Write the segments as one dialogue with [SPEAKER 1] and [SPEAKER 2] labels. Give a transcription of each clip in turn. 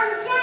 [SPEAKER 1] काय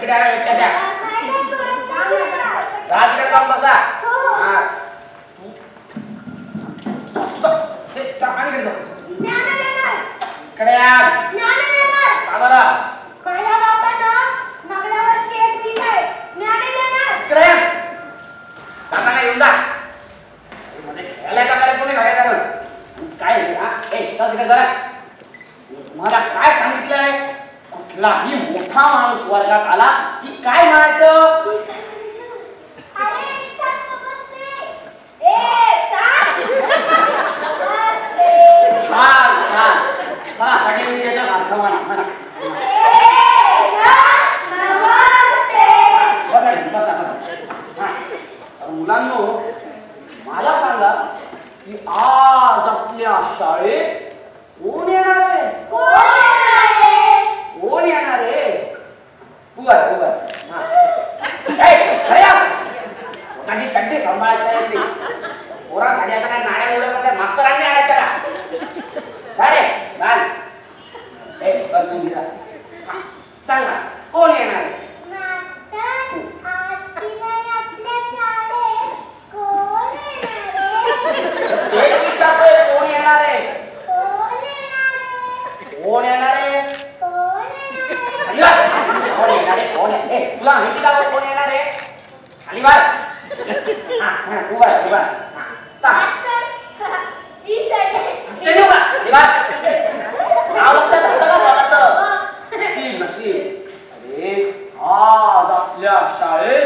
[SPEAKER 1] तिकडे आला एकट्या द्या राजकडे जाऊन बसा हा ते सामान घेतो इकडे या का बरं
[SPEAKER 2] माझ्या बापानं नगल्यावर शेत दिलाय ज्ञानी देणार
[SPEAKER 1] इकडे काकांना येऊन जा मध्ये खेळायला टाकायला कोणी घालायला काय हा ए तिकडे जरा मला काय सांगितलंय कुठलाही मोठा माणूस वर्गात आला की काय म्हणायचं छान छान हा सगळ्यांनी त्याच्या अर्थ म्हणा बसा मुलांनो मला सांगा की आज आपल्या शाळेत कोण येणार आहे कोण येणार आहे उभं कोणाची चड्डी सांभाळायची पोरांसाठी आता काय गाड्या उडत काय मास्तरांनी आणायचं का अरे घाल सांगा कोण येणार आहे कोण येणार आहे कोण येणार आहे कोण येणार आहे कोण आहे तुला माहिती का कोण येणार आहे खाली बाळ उभा सांग नशीब नशीब अरे आज आपल्या शाळेत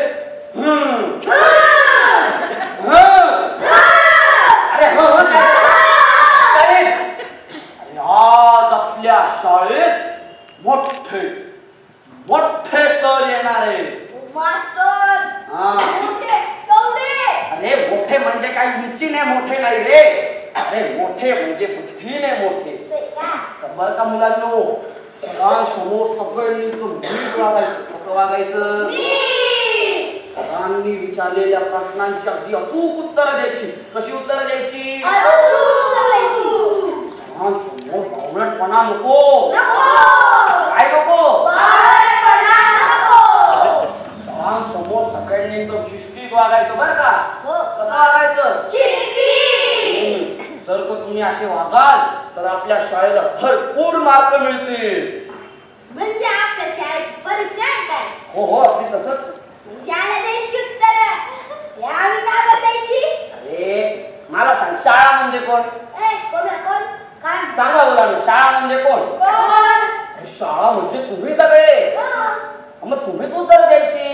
[SPEAKER 1] आज आपल्या शाळेत मोठे मोठे सर येणार आहे अरे मोठे म्हणजे काही उंचीने मोठे नाही रे अरे मोठे म्हणजे बुद्धीने मोठे बरं का मुलांनो सगळ्यांसमोर सगळ्यांनी नीट वागायचं कसं वागायचं सरांनी विचारलेल्या प्रश्नांची अगदी अचूक उत्तरं द्यायची कशी उत्तरं द्यायची सरांसमोर बावळटपणा नको काय नको सरांसमोर सगळ्यांनी एकदम शिस्तीत वागायचं बरं का कसं वागायचं जर का तुम्ही असे वागाल तर आपल्या शाळेला भरपूर मार्क मिळतील
[SPEAKER 2] म्हणजे आपल्या शाळेत परीक्षा आहे काय
[SPEAKER 1] हो हो अगदी तसंच
[SPEAKER 2] शाळेला द्यायची उत्तर यावी का द्यायची
[SPEAKER 1] अरे मला सांग शाळा म्हणजे कोण
[SPEAKER 2] कोण
[SPEAKER 1] सांगा मुलांना शाळा म्हणजे कोण शाळा म्हणजे तुम्ही सगळे मग तुम्हीच उत्तर द्यायची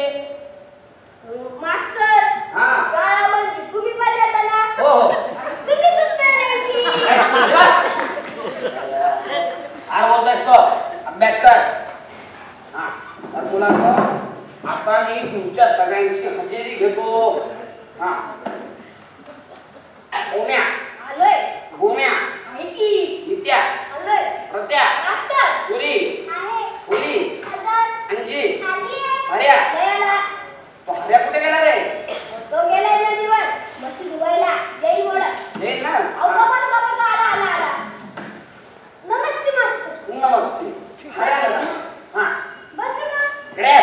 [SPEAKER 2] मास्तर शाळा म्हणजे तुम्ही पण येता ना
[SPEAKER 1] हो हो
[SPEAKER 2] तुम्हीच उत्तर द्यायची
[SPEAKER 1] काय बोलतोयस तो अभ्यास कर हा तर मुलांना आता मी तुमच्या सगळ्यांची हजेरी घेतो हा ओम्या
[SPEAKER 2] आलोय
[SPEAKER 1] गोम्या
[SPEAKER 2] ऐकी
[SPEAKER 1] नित्या
[SPEAKER 2] आलोय
[SPEAKER 1] प्रत्या
[SPEAKER 2] मास्तर
[SPEAKER 1] पुरी
[SPEAKER 2] आहे
[SPEAKER 1] पुरी
[SPEAKER 2] आदर
[SPEAKER 1] अंजी
[SPEAKER 2] आली
[SPEAKER 1] हर्या
[SPEAKER 2] दयाला
[SPEAKER 1] तो हर्या कुठे गेला रे
[SPEAKER 2] तो गेलाय नदीवर मस्ती धुवायला जय मोड
[SPEAKER 1] हे ना
[SPEAKER 2] गप्पा आला नमस्ते मास्तर
[SPEAKER 1] नमस्ते हर्या दादा हा
[SPEAKER 2] बस ना
[SPEAKER 1] इकडे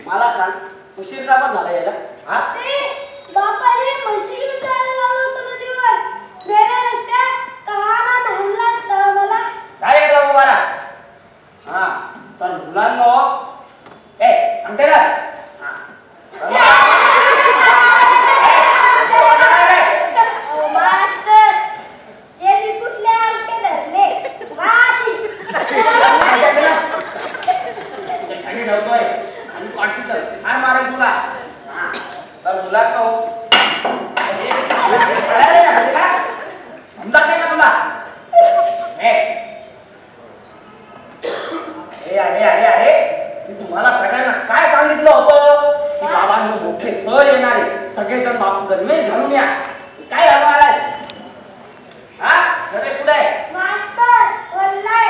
[SPEAKER 1] मला सांग उशीर का पण झाला याला हा
[SPEAKER 2] ते बापाने म्हशी घेऊन जायला लावलं होतं नदीवर गेल्या रस्त्यात कहाणा ढालला असता मला
[SPEAKER 1] काय एकदा उभा राहा हा तर मुलांनो ए आमटे रा
[SPEAKER 2] मास्तर ते मी कुठले अंगठे धरले
[SPEAKER 1] खाली ठेवतोय आणि पाठी चल हार मारेल तुला हा तर मुलांनो समजत नाही का तुला अरे अरे अरे मी तुम्हाला सगळ्यांना काय सांगितलं होतं की बाबांनो मोठे सर येणारे सगळेजण बाप गणवेश घालून या काय घालून आलाय हा गणवेश कुठे आहे
[SPEAKER 2] मास्तर वल्लाय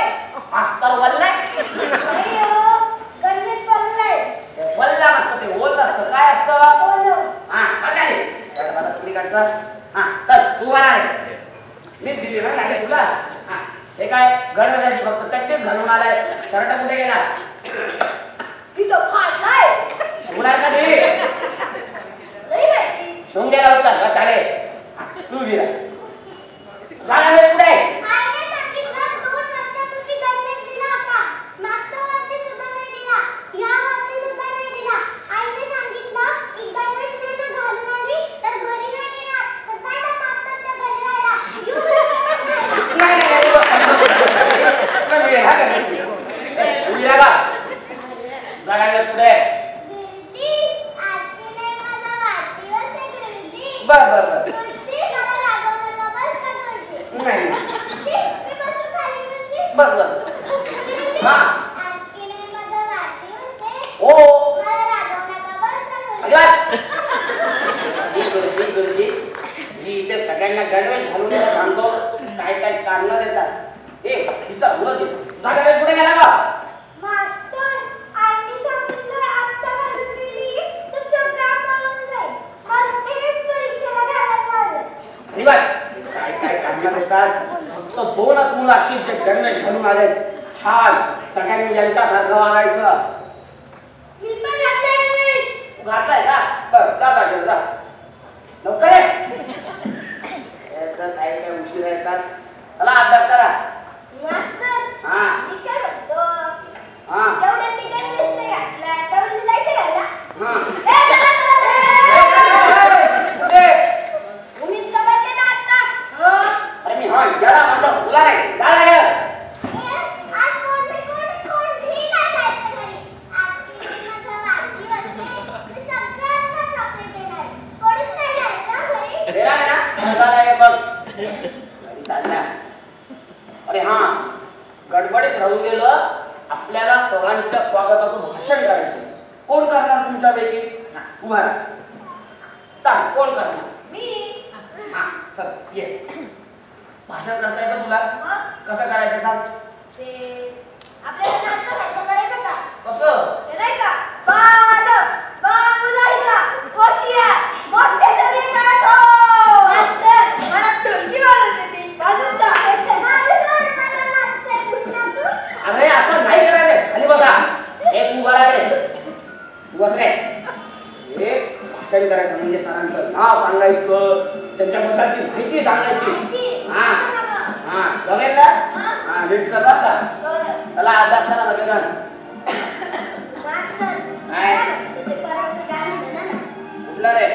[SPEAKER 1] मास्तर वल्लाय
[SPEAKER 2] अय्यो गणेश वल्लाय
[SPEAKER 1] वल्ला असतं ते ओल असतं काय असतं
[SPEAKER 2] ओलो
[SPEAKER 1] हा काय त्याला तुम्ही काढचा हा चल तू मला मी दिली ना तुला हा हे काय गणवेशाची फक्त चट्टीच घालून आले आलाय शर्ट कुठे गेला
[SPEAKER 2] तिथं फाटलाय
[SPEAKER 1] मुलाय का तुम्ही
[SPEAKER 2] नाही माहिती
[SPEAKER 1] शिवून गेला होता बस आले तू गेला झाला वेळ कुठे
[SPEAKER 2] आईने सांगितलं 2 वर्षापूर्वी गणवेश दिला होता मागच्या वर्षी सुद्धा नाही दिला या वर्षी सुद्धा नाही दिला आईने सांगितलं की गणवेश नाही घालून आली तर घरी नाही येणार कसं आहे मास्तरच्या घरी राहायला
[SPEAKER 1] सगळ्यांना गणवेश घालून सांगतो काय काय कारण देतात कुठे गेला का
[SPEAKER 2] मास्टर आईने सांगितलं आता घालून गेली तर सगळं पळून जाईल मला थेट परीक्षेला घालायला आलं
[SPEAKER 1] काय काय कारण देतात फक्त 2च मुलं अशी जे गणवेश घालून आले छान सगळ्यांनी यांच्यासारखं वागायचं
[SPEAKER 2] मी पण घातलंय गणवेश
[SPEAKER 1] घातलाय का बरं जा लवकर ये काय काय उशीर येतात चला अभ्यास करा
[SPEAKER 2] मास्तर
[SPEAKER 1] हा
[SPEAKER 2] मी काय म्हणतो
[SPEAKER 1] हा
[SPEAKER 2] एवढ्या मी गणवेश नाही घातला तेवढं जायचं घालला
[SPEAKER 1] हा
[SPEAKER 2] तुम्ही समजले ना आता
[SPEAKER 1] अरे मी हा याला म्हणतो तुला नाही जा रे
[SPEAKER 2] आज कोण ही नाही जायचं घरी आज माझा वाढदिवस आहे सगळ्यांना चॉकलेट देणार कोणीच नाही जायचं घरी
[SPEAKER 1] तेरा ना चला रे बस चालला अरे हा गडबडीत राहून गेलं आपल्याला सर्वांच्या स्वागताचं भाषण करायचं कोण करणार तुमच्यापैकी उभा राहा सांग कोण करणार
[SPEAKER 2] मी
[SPEAKER 1] हा चल ये भाषण करता येतं तुला कसं करायचं सांग
[SPEAKER 2] ते आपल्याला नाटक करायचं का
[SPEAKER 1] कसं
[SPEAKER 2] ते नाही का बाबुलाईचा होशियार मोठे सगळे गातो मास्तर मला ढोलकी वाजवत होती वाजवून जा
[SPEAKER 1] अरे असं नाही करायचं खाली बघा एक उभा रे बस रे एक भाषण करायचं म्हणजे सरांचं नाव सांगायचं त्यांच्याबद्दलची माहिती सांगायची हा हा जमेल ना हा नीट करणार का चला अभ्यास करा सगळेजण काय कुठलं रे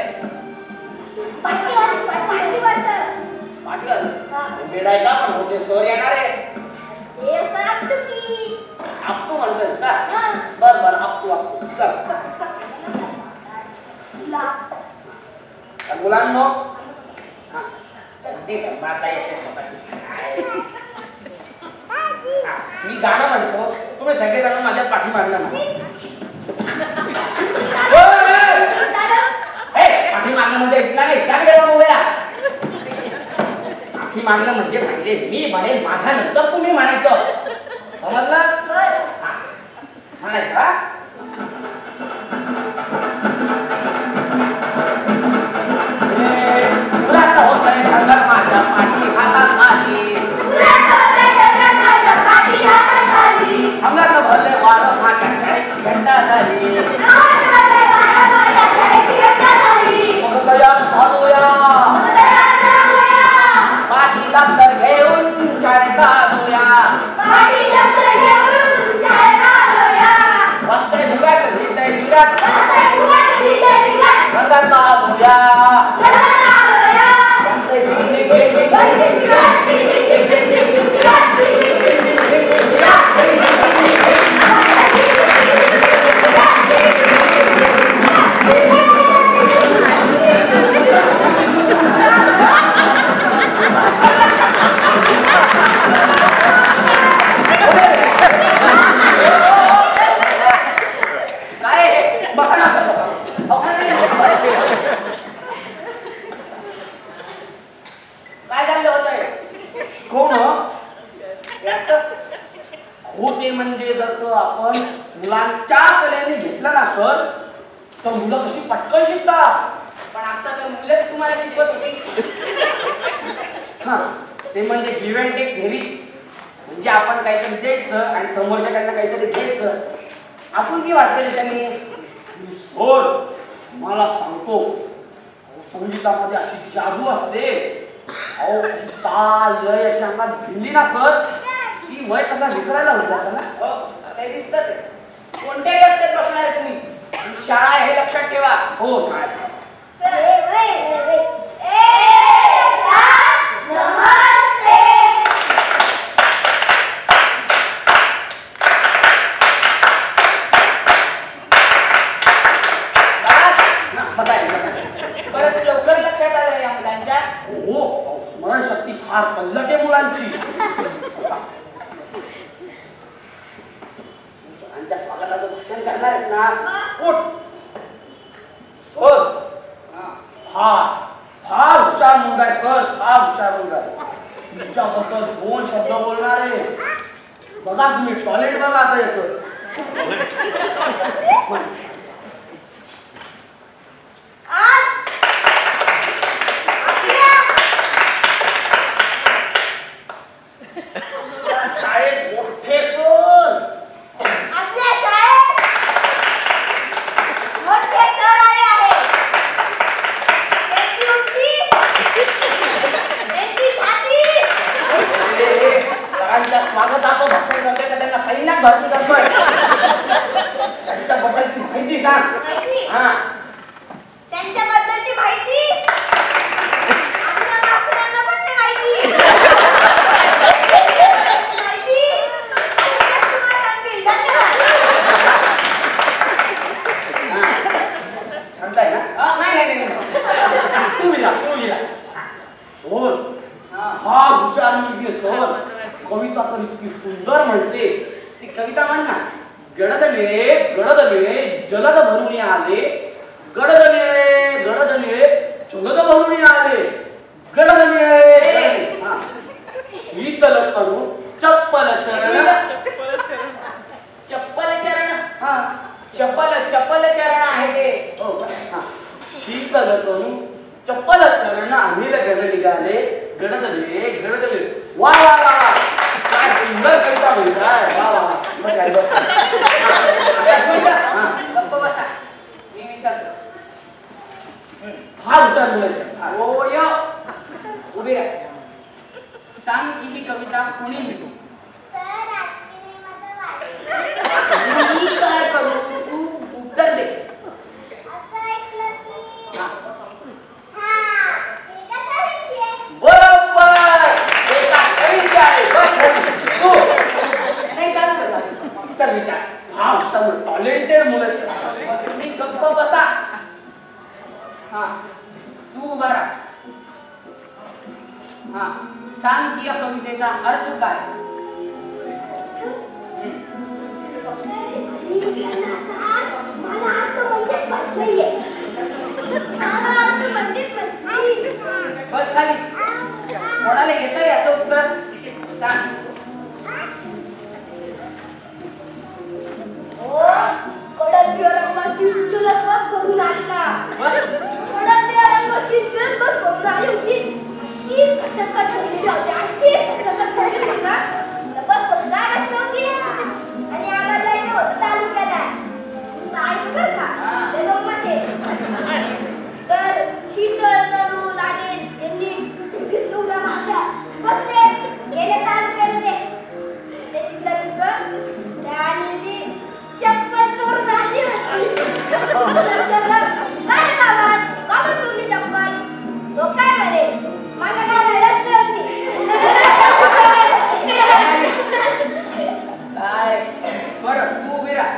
[SPEAKER 1] पाटील बेडाय का पण होते सर येणार आहे आपटू म्हणतोस का बर आपटू चल मुलांनो मी गाणं म्हणतो तुम्ही सगळेजण माझ्या पाठीमागणं म्हणा पाठीमागणं म्हणजे इथला नाही काय गेला मोबाईला पाठीमागणं म्हणजे म्हणजे मी म्हणेन माझ्या नंतर तुम्ही म्हणायचं समजलं म्हणायचं माझ्या पाठी हातात आली अंगात भरले वारं माझ्या शाळेची घंटा झाली मग तयार झालोया पाठी दप्तर घेऊन शाळेत आलोया वस्त्रे भुगाट भिजतय झिंगाट रंगात आलोया म्हणजे जर आपण मुलांच्या कलेने घेतलं ना सर तर मुलं कशी पटकन शिकतात पण आता तर मुलेच तुम्हाला शिकवत होती हा ते म्हणजे गिव्ह अँड टेक थेरी म्हणजे आपण काहीतरी द्यायचं आणि समोरच्याकडनं काहीतरी घ्यायचं. आपण की वाटतं रे त्यांनी सोड. मला सांगतो संगीतामध्ये अशी जादू असते. अहो अशी ताल लय अशी अंगात भिनली ना सर की वय कसा विसरायला होत जातं ना.
[SPEAKER 3] हो ते दिसतच. कोणत्या इयत्तेत बसणार आहे तुम्ही? शाळा आहे हे लक्षात ठेवा.
[SPEAKER 1] हो शाळा.
[SPEAKER 3] परत लवकर लक्षात आलं या मुलांच्या.
[SPEAKER 1] हो स्मरणशक्ती फार पल्लट आहे मुलांची. सरांच्या स्वागताचं भाषण करणार आहेस ना. उठ. सर फार फार हुशार मुलगा आहे सर. फार हुशार मुलगा आहे. तुमच्याबद्दल 2 शब्द बोलणार आहे. बघा तुम्ही टॉयलेट बघा आता येतो. शाळेत मोठे सर.
[SPEAKER 2] आपल्या शाळेत मोठे सर आले आहेत. त्यांची उंची, त्यांची छाती.
[SPEAKER 1] सरांच्या स्वागताचं भाषण करते का त्यांना सैन्यात भरती करतोय. त्यांच्याबद्दलची माहिती सांग.
[SPEAKER 2] माहिती?
[SPEAKER 1] हा
[SPEAKER 2] त्यांच्याबद्दलची माहिती आपल्या डॉक्टरांना पण नाही माहिती. माहिती आणि ते तुम्हाला सांगतील. धन्यवाद.
[SPEAKER 1] सांगताय ना. नाही तू गेला सर. फार हुशार मुलगी आहे सर. कविता तर इतकी सुंदर म्हणते. ती कविता म्हण ना. गडदले गडदले जलद भरून आले. गडदले गडदले जलद भरून आले. गडदले शीतल करू चप्पल चरण.
[SPEAKER 3] चप्पल चरण.
[SPEAKER 1] हा
[SPEAKER 3] चप्पल चरण आहे ते.
[SPEAKER 1] हो हा. शीतल करू चप्पल चरण अनिल गड निघाले. गडदले गडदले. वा वा वा काय सुंदर कविता म्हणताय. वा वा मग काय बघ.
[SPEAKER 3] गप्प बसा. मी विचारतो.
[SPEAKER 1] फार हुशार मुलं.
[SPEAKER 3] हो य उभी राह. सांग की ही कविता कोणी लिहिली?
[SPEAKER 2] सर आजची माझं वाचन.
[SPEAKER 3] मी काय करू? तू उत्तर दे.
[SPEAKER 2] असं ऐकलं की
[SPEAKER 3] हा.
[SPEAKER 2] एका तारीखची आहे.
[SPEAKER 1] बरोबर एका कवीची आहे. बस तू
[SPEAKER 3] नाही चालू कर.
[SPEAKER 1] उत्तर विचार. हा हुशार टॅलेंटेड मुलं.
[SPEAKER 3] तुम्ही गप्प बसा. हा तू उभा राहा. हा सांग की या कवितेचा अर्थ काय?
[SPEAKER 2] मला अर्थ म्हणजे पटलंय. मला अर्थ म्हणजे पटलंय.
[SPEAKER 3] बस खाली. कोणाला येतं याचं उत्तर सांग.
[SPEAKER 2] ओ कडक रंगाची चुलत बस करून आली ना.
[SPEAKER 3] बस.
[SPEAKER 2] कडक रंगाची चुलत बस करून आली होती. ती कचकच ठेवलेली होती आणि ती कचकच ठेवलेली होती ना. बस करून काय वाटत होती आणि आम्हाला जायचं होतं तालुक्याला. तुझं ऐकू बरं का ते गंमत आहे. तर शीतल तरुण आणि त्यांनी घेतलं माझ्या बसले गेले तालुक्याला. ते तिथलं आणि चप्पल चोरून आली होती. काय बाबा का बरं चोरली चप्पल? तो काय म्हणे मला घालायलाच नव्हती.
[SPEAKER 3] काय बरं तू उभी राहा.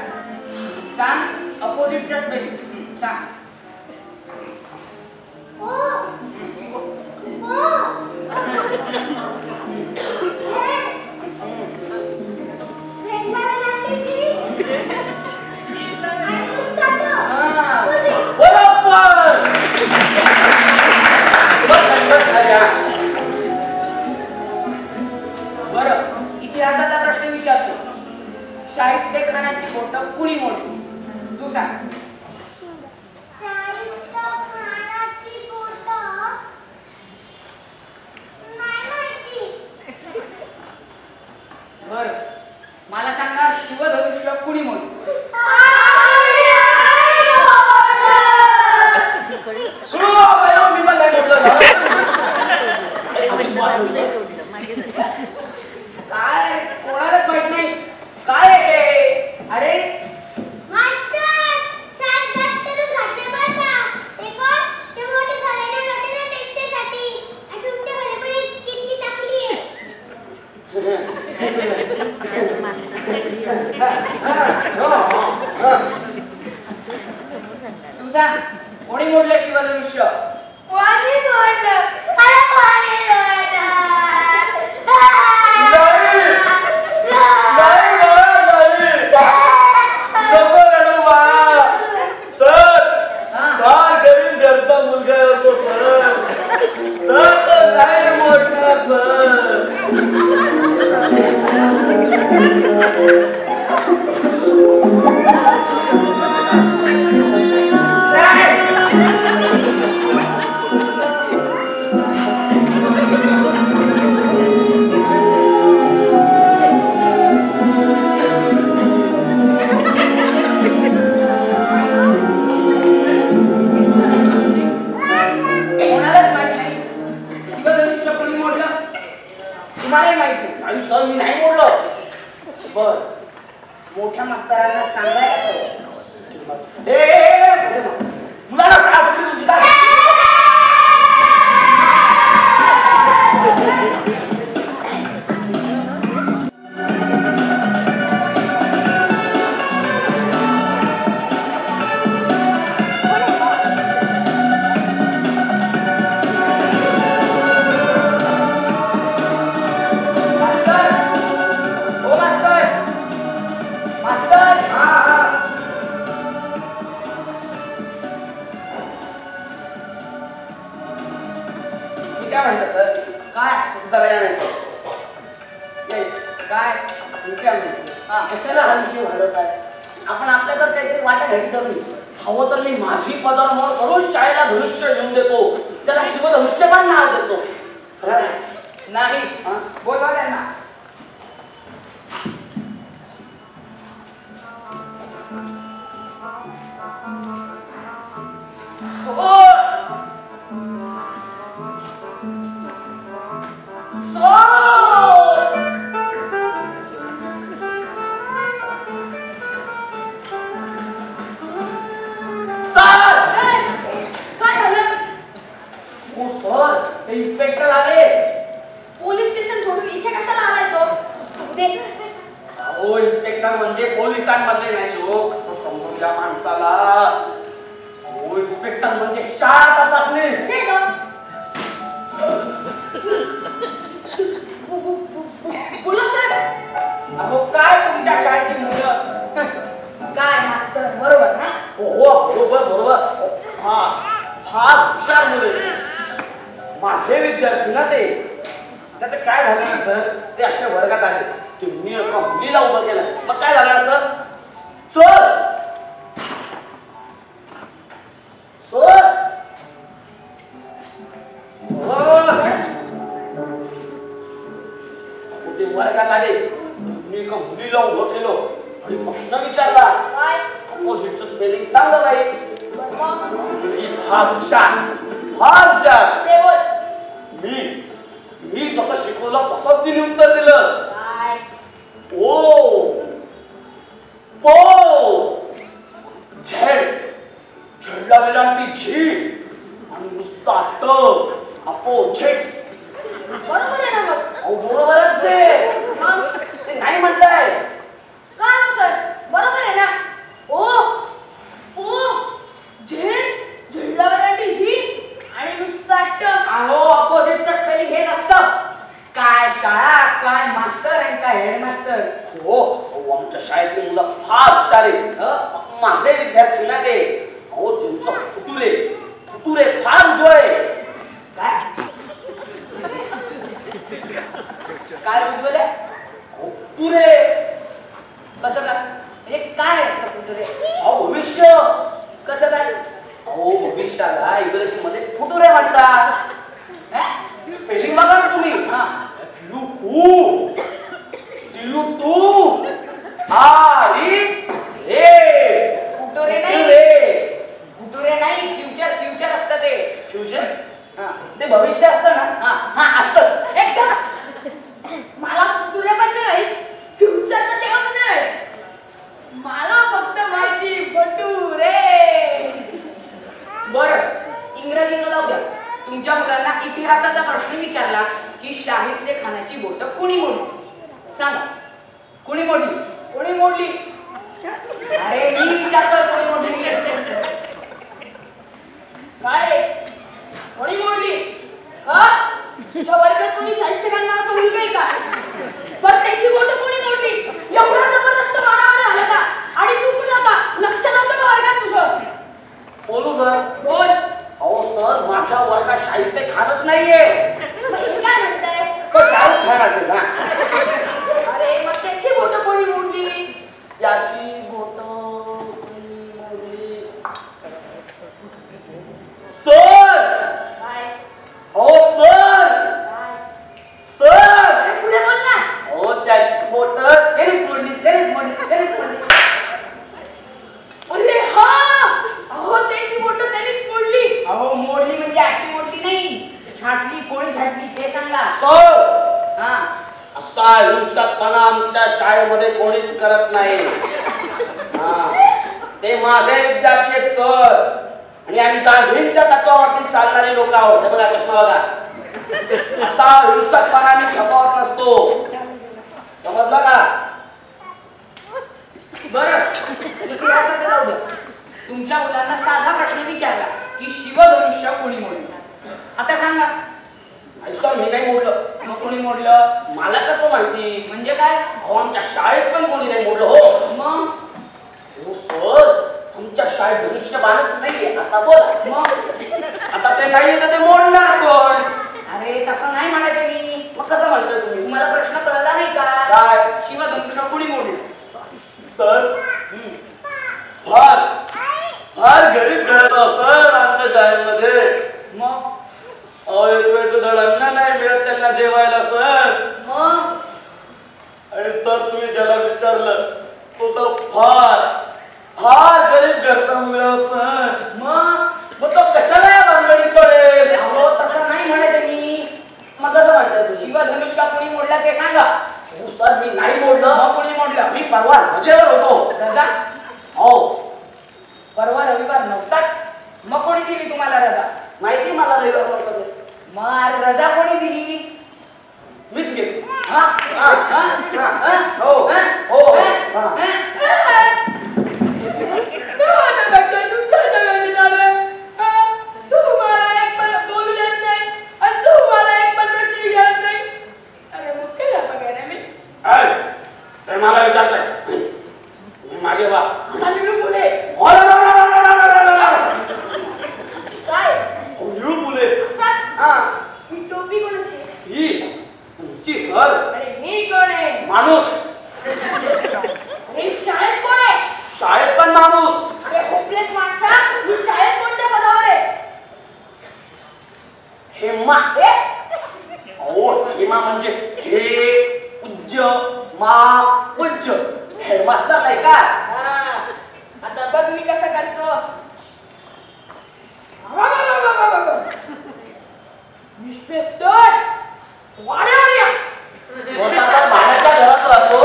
[SPEAKER 3] सांग अपोजिटच्या पैकी सांग. बरं इतिहासाचा प्रश्न विचारतो. शाहिस्ते खानाची बोटं कुणी मोडली? तू सांग.
[SPEAKER 2] शाहिस्ता खानाची बोटं नाही माहिती.
[SPEAKER 3] कुणी मोडली?
[SPEAKER 1] मी पण नाही मोडलं.
[SPEAKER 3] काय कोणालाच माहित नाही काय आहे ते. अरे
[SPEAKER 2] मास्टर सात दफ्तर घातले बसा. ते कोण? ते मोठे झालेले होते ना त्यांच्यासाठी. आणि तुमच्याकडे पण किती टाकली आहे.
[SPEAKER 3] तू सांग कोणी मोडलं शिवधनुष्य?
[SPEAKER 2] कोणी मोडलं? अरे कोणी मोडलं?
[SPEAKER 1] नको रडू बाळा. सर फार गरीब घरचा मुलगा होतो सर. सर नाही मोडणार सर.
[SPEAKER 3] कोणालाच माहित नाही शिवधनुष्य कोणी मोडलं? तुम्हालाही माहित नाही.
[SPEAKER 1] आणि सर मी नाही मोडलो.
[SPEAKER 3] बर मोठ्या मास्तरांना सांगायचं.
[SPEAKER 1] मुलाला काय आवडली तुझी काय?
[SPEAKER 3] मास्तर ओ मास्तर मास्तर
[SPEAKER 1] मी काय म्हणतो सर?
[SPEAKER 3] काय
[SPEAKER 1] तुमचा वेळा नाही. नाही.
[SPEAKER 3] काय
[SPEAKER 1] मी काय म्हणतो?
[SPEAKER 3] हा.
[SPEAKER 1] कशाला हा विषय वाढवताय? आपण आपल्याकडे काहीतरी वाटाघाटी करून हवं तर मी माझी पदरमोड करून शाळेला धनुष्य घेऊन देतो. त्याला शिवधनुष्य पण नाव देतो. खरं आहे?
[SPEAKER 3] नाही
[SPEAKER 1] हा?
[SPEAKER 3] बोलवा त्यांना.
[SPEAKER 2] काय झालं?
[SPEAKER 1] ओ सर, ते इन्स्पेक्टर आले.
[SPEAKER 2] पोलीस स्टेशन सोडून इथे कशाला आलाय तो? ते
[SPEAKER 1] अहो इन्स्पेक्टर म्हणजे पोलिसांमधले नाही लोक. असं समजून घ्या माणसाला. हो इन्स्पेक्टर म्हणजे शाळा तपासणी.
[SPEAKER 2] हे ग. बोला सर.
[SPEAKER 3] अहो काय तुमच्या शाळेची मुलं काय मास्तर बरोबर ना?
[SPEAKER 1] हो बरोबर बरोबर. हा फार हुशार मुले. माझे विद्यार्थी ना ते. त्याचं काय झालं ना सर, ते अशा वर्गात आले की मी एका मुलीला उभं केलं. मग काय झालं ना सर? सर सर ते वर्गात आले. मी एका मुलीला उभं केलं आणि प्रश्न विचारला.
[SPEAKER 2] काय?
[SPEAKER 1] अपोजिटचं स्पेलिंग सांगा बाई. मुलगी फार हुशार, फार हुशार.
[SPEAKER 2] ते बोल.
[SPEAKER 1] मी जसं शिकवलं तसंच तिने उत्तर दिलं.
[SPEAKER 2] काय?
[SPEAKER 1] ओ पो झेड झेडला वेलांटी झी आणि नुसता ट अपोजिट.
[SPEAKER 2] बरोबर आहे ना मग.
[SPEAKER 1] अहो बरोबरच ते.
[SPEAKER 2] मग
[SPEAKER 1] ते नाही म्हणताय.
[SPEAKER 2] काय हो सर? बरोबर आहे ना? ओ ओ झेड झेडला वेलांटी झी आणि नुसता ट.
[SPEAKER 3] अहो अपोजिटचं स्पेलिंग हेच असतं. काय शाळा काय मास्तर आणि काय हेडमास्टर.
[SPEAKER 1] हो आमच्या शाळेतली मुलं फार हुशार आहेत. माझे विद्यार्थी ना ते. अहो त्यांचं फुटुरे फार उजवळ आहे.
[SPEAKER 3] काय काय उज्ज्वले?
[SPEAKER 1] अहो, फुटुरे.
[SPEAKER 3] कसं काय म्हणजे काय असतं कुठे?
[SPEAKER 1] अहो भविष्य.
[SPEAKER 3] कसं काय?
[SPEAKER 1] अहो भविष्याला इंग्रजीमध्ये फुटुरे म्हणतात. स्पेलिंग बघा ना तुम्ही.
[SPEAKER 3] हा
[SPEAKER 1] यू टू आर फ्युचर ते भविष्य असतं ना असतंच
[SPEAKER 3] एकदम मला तुला पण नाही फ्युचर तर तेव्हा पण नाही मला फक्त माहिती बटू रे. बरं इंग्रजीचं जाऊ द्या. तुमच्या मुलांना इतिहासाचा प्रश्न विचारला की शाहिस्ते खानाची बोटं कुणी मोडली सांगा. कुणी मोडली? कोणी मोडली? अरे मी विचारतोय कोणी मोडली. काय कोणी मोडली? हा तुझ्या वर्गात कोणी शाहिस्ते खान नावाचा मुलगा आहे का? पण त्याची बोटं कोणी मोडली? एवढा जबरदस्त मारामारी झाला का? आणि तू कुठला का लक्ष नव्हतं का वर्गात तुझं?
[SPEAKER 1] बोलू सर.
[SPEAKER 3] बोल.
[SPEAKER 1] अहो सर माझ्या वर्गात शाहिस्ते खानच नाहीये.
[SPEAKER 3] काय म्हणताय?
[SPEAKER 1] तो शाहरुख खान असेल ना.
[SPEAKER 3] अरे मग त्याची बोटं कोणी मोडली?
[SPEAKER 1] याची बोटं कोणी मोडली? सर.
[SPEAKER 3] काय?
[SPEAKER 1] हो सर.
[SPEAKER 3] काय?
[SPEAKER 1] सर.
[SPEAKER 3] अरे पुढे बोल ना.
[SPEAKER 1] हो त्याची बोटं त्यानेच मोडली.
[SPEAKER 3] अरे हा अहो त्याची बोटं त्यानेच मोडली. अहो मोडली म्हणजे अशी मोडली नाही. छाटली कोणी छाटली ते सांगा.
[SPEAKER 1] सर
[SPEAKER 3] हा
[SPEAKER 1] असा हिंसकपणा आमच्या शाळेमध्ये कोणीच करत नाही. ते माझे विद्यार्थी आहेत सर. आणि आम्ही गांधींच्या तत्वावरती चालणारे लोक आहोत. हे बघा चष्मा बघा. असा हिंसकपणा आम्ही खपवत नसतो. समजलं का?
[SPEAKER 3] बरं इतिहासाचं जाऊ द्या. तुमच्या मुलांना साधा प्रश्न विचारला की शिवधनुष्य कोणी मोडलं आता सांगा.
[SPEAKER 1] सर मी नाही मोडलं.
[SPEAKER 3] मग कोणी मोडलं?
[SPEAKER 1] मला कसं माहिती?
[SPEAKER 3] म्हणजे काय?
[SPEAKER 1] अहो आमच्या शाळेत पण कोणी नाही मोडलं. हो
[SPEAKER 3] मग
[SPEAKER 1] हो सर आमच्या शाळेत धनुष्यबाणच नाहीये. आता बोला.
[SPEAKER 3] मग
[SPEAKER 1] आता ते नाही तर ते मोडणार कोण?
[SPEAKER 3] अरे तसं नाही म्हणायचं मी.
[SPEAKER 1] मग कसं म्हणताय तुम्ही?
[SPEAKER 3] तुम्हाला प्रश्न कळला नाही का?
[SPEAKER 1] काय?
[SPEAKER 3] शिवधनुष्य कोणी मोडलं?
[SPEAKER 1] सर फार गरीब घरात सर आमच्या शाळेमध्ये.
[SPEAKER 3] मग
[SPEAKER 1] अहो एक वेळचं धड अन्न नाही मिळत त्यांना जेवायला सर.
[SPEAKER 3] मग
[SPEAKER 1] आणि सर तुम्ही ज्याला विचारलं तो तर फार गरीब घरचा मुलगा सर.
[SPEAKER 3] मग
[SPEAKER 1] तो कशाला या भानगडीत पडेल?
[SPEAKER 3] अहो तसं नाही म्हणायचं मी.
[SPEAKER 1] मग कसं म्हणताय तुम्ही?
[SPEAKER 3] शिवधनुष्य कोणी मोडला ते सांगा.
[SPEAKER 1] हो सर मी नाही मोडलं.
[SPEAKER 3] मग कोणी मोडलं?
[SPEAKER 1] मी परवा रजेवर होतो.
[SPEAKER 3] रजा?
[SPEAKER 1] हो
[SPEAKER 3] परवा रविवार नव्हताच. मग कोणी दिली तुम्हाला रजा?
[SPEAKER 1] माहिती मला रविवार नव्हतं ते.
[SPEAKER 3] मग रजा कोणी दिली?
[SPEAKER 1] मीच घेतली.
[SPEAKER 3] हा? हा? हा? हा?
[SPEAKER 1] हो
[SPEAKER 3] हा?
[SPEAKER 1] हो
[SPEAKER 3] हा?
[SPEAKER 1] हा.
[SPEAKER 3] आता बघतोय तुमच्या जगात झालं. तू मला एक पण बोलू देत नाही आणि तू मला एक पण प्रश्न विचारत नाही. अरे मग काय बघायला मी
[SPEAKER 1] तर मला विचारताय तुम्ही मागे वा.
[SPEAKER 3] आता निघून पुढे. काय
[SPEAKER 1] निळू मुले.
[SPEAKER 3] असा
[SPEAKER 1] हा
[SPEAKER 3] ही टोपी कोणाची?
[SPEAKER 1] ही तुमची सर.
[SPEAKER 3] अरे मी कोण आहे?
[SPEAKER 1] माणूस.
[SPEAKER 3] अरे शाळेत कोण आहे?
[SPEAKER 1] शाळेत पण माणूस.
[SPEAKER 3] अरे होपलेस माणसा मी शाळेत कोणत्या पदावर आहे?
[SPEAKER 1] हेमा.
[SPEAKER 3] ए
[SPEAKER 1] अहो हेमा म्हणजे हे पूज्य मा पूज्य. हेमास्टर नाही का?
[SPEAKER 3] हा आता बघ मी कसं करतो. इन्स्पेक्टर वाड्यावर या.
[SPEAKER 1] स्वतःच्या भाड्याच्या घरात राहतो.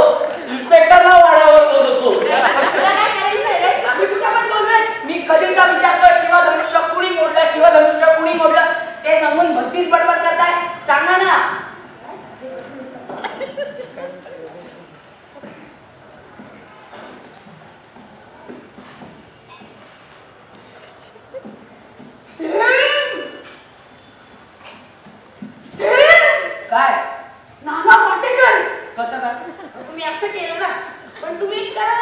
[SPEAKER 1] इन्स्पेक्टरला वाड्यावर बोलवतो.
[SPEAKER 3] तुला काय करायचंय रे? मी कुठे पण बोललोय. मी कधीचा विचारतोय शिवधनुष्य कुणी मोडलं? शिवधनुष्य कुणी मोडलं? ते सांगून भलतीच बडबड करताय. सांगा ना. काय? नाना पाटेकर. कसं काय? तुम्ही असं केलं ना पण तुम्ही करा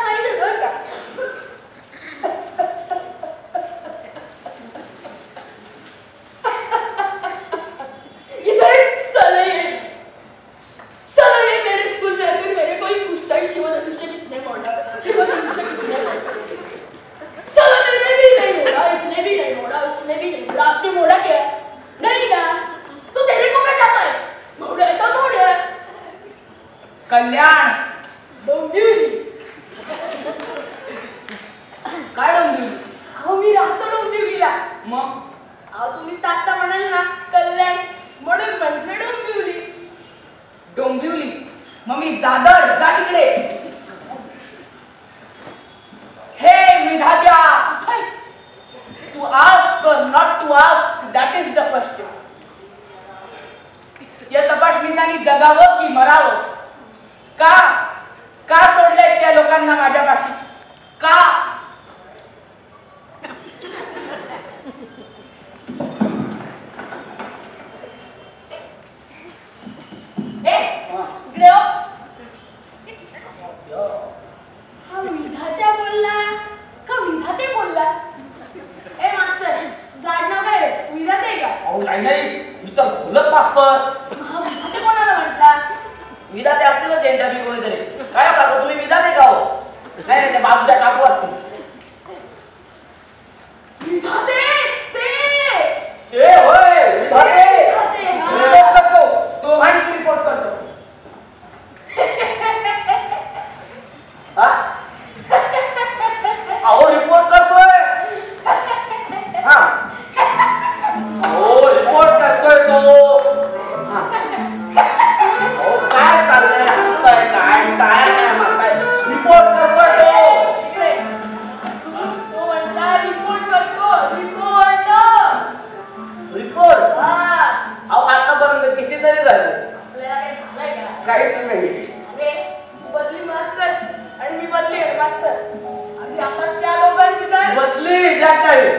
[SPEAKER 3] विधात्या, to ask or not to ask, that is the question. या तपासणीसानी जगावं की मरावं? का का सोडलेस त्या लोकांना माझ्यापाशी? का? इकडे हो. हा विधात्या बोलला का विधाते बोलला? ए मास्टर, जाड नाव काय रे? विधाते आहे का?
[SPEAKER 1] अहो नाही मी तर भुलत मास्तर.
[SPEAKER 3] हा विधाते कोणाला म्हटला?
[SPEAKER 1] विधाते असतीलच त्यांच्यापैकी कोणीतरी. काय काका तुम्ही विधाते का हो? नाही नाही त्या बाजूच्या काकू असतील.
[SPEAKER 3] विधाते
[SPEAKER 1] ते होय विधाते.
[SPEAKER 3] रिपोर्ट करतो, दोघांची रिपोर्ट करतो.
[SPEAKER 1] हा? अहो रिपोर्ट करतोय. हा हो रिपोर्ट करतोय तो. हा. अहो काय चाललंय हसताय काय काय नाही मारताय. रिपोर्ट करतोय तो.
[SPEAKER 3] इकडे. तो म्हणला रिपोर्ट करतो, रिपोर्ट.
[SPEAKER 1] रिपोर्ट
[SPEAKER 3] हा.
[SPEAKER 1] अहो आतापर्यंत किती तरी झाले.
[SPEAKER 3] आपल्याला काही झालंय का?
[SPEAKER 1] काहीच नाही.
[SPEAKER 3] अरे, तू बदली मास्तर आणि मी बदली हेडमास्तर. आणि आता त्या दोघांची काय?
[SPEAKER 1] बदली त्या काही.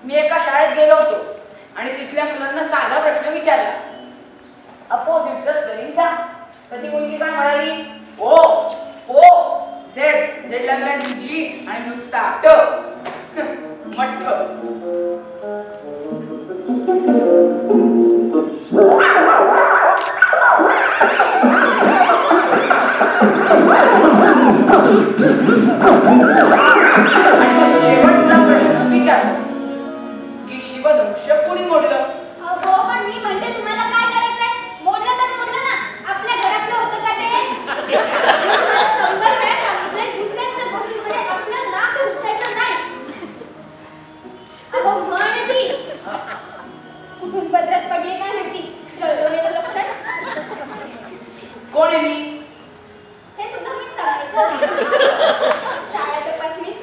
[SPEAKER 3] मी एका शाळेत गेलो होतो आणि तिथल्या मुलांना साधा प्रश्न विचारला. अपोजिट द स्पेलिंग सांग. तर ती मुलगी काय म्हणाली? ओ ओ झेड झेड लागला जी आणि नुसता ट. मठ. आणि मग शेवटचा प्रश्न विचार की शिवधनुष्य कोणी मोडलं?
[SPEAKER 2] हो पण मी म्हणते तुम्हाला काय करायचंय? मोडलं तर मोडलं ना. आपल्या घरातलं होतं का ते? मी तुम्हाला 100 वेळा सांगितलंय दुसऱ्यांच्या गोष्टींमध्ये आपलं नाक घुसायचं नाही. अहो म्हण ती. कुठून पदरात पडले काय माहिती. जळजळलेलं लक्षण.
[SPEAKER 3] कोण आहे मी?
[SPEAKER 2] हे सुद्धा मीच सांगायचं. शाळा तपासणीस.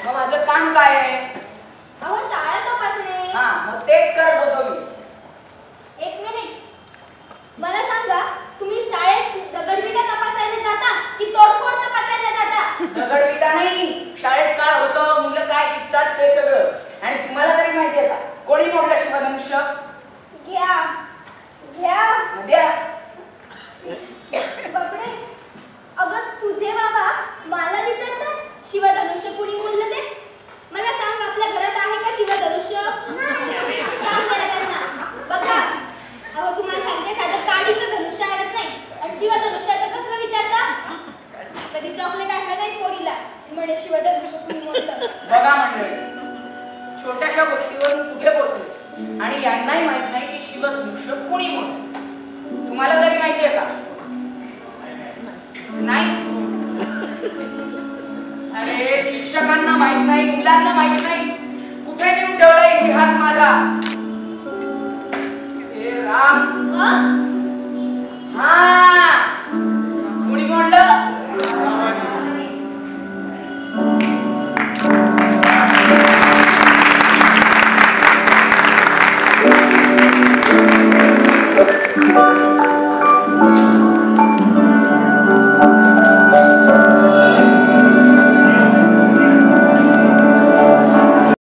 [SPEAKER 3] मग माझं काम काय आहे?
[SPEAKER 2] अहो शाळा तपासणे.
[SPEAKER 3] हा मग तेच करत होतो मी.
[SPEAKER 2] एक मिनिट. मला सांगा तुम्ही शाळेत दगडविटा तपासायला जाता की तोडफोड तपासायला जाता?
[SPEAKER 3] दगडविटा नाही. शाळेत काय होतं, मुलं काय शिकतात ते सगळं. आणि तुम्हाला तरी माहिती आहे का कोणी मोडलं शिवधनुष्य?
[SPEAKER 2] घ्या घ्या.
[SPEAKER 3] द्या.
[SPEAKER 2] बापरे. अगं तुझे बाबा मला विचारतात शिवधनुष्य कुणी मोडलं ते? मला सांग आपल्या घरात आहे का शिवधनुष्य? सांग जरा त्यांना. बघा अहो तुम्हाला सांगते साधं काडीचं धनुष्य आणत नाही आणि शिवधनुष्याचं कसं विचारता? कधी चॉकलेट आणलं नाही पोरीला म्हणे शिवधनुष्य कुणी मोडलं.
[SPEAKER 3] बघा मंडळी, छोट्याशा गोष्टीवरून कुठे पोहोचले आणि यांनाही माहित नाही की शिवधनुष्य कुणी मोडलं. तुम्हाला तरी माहिती आहे का? नाही. अरे शिक्षकांना माहित नाही, मुलांना माहित नाही. कुठे नेऊन ठेवला इतिहास माझा? हे राम.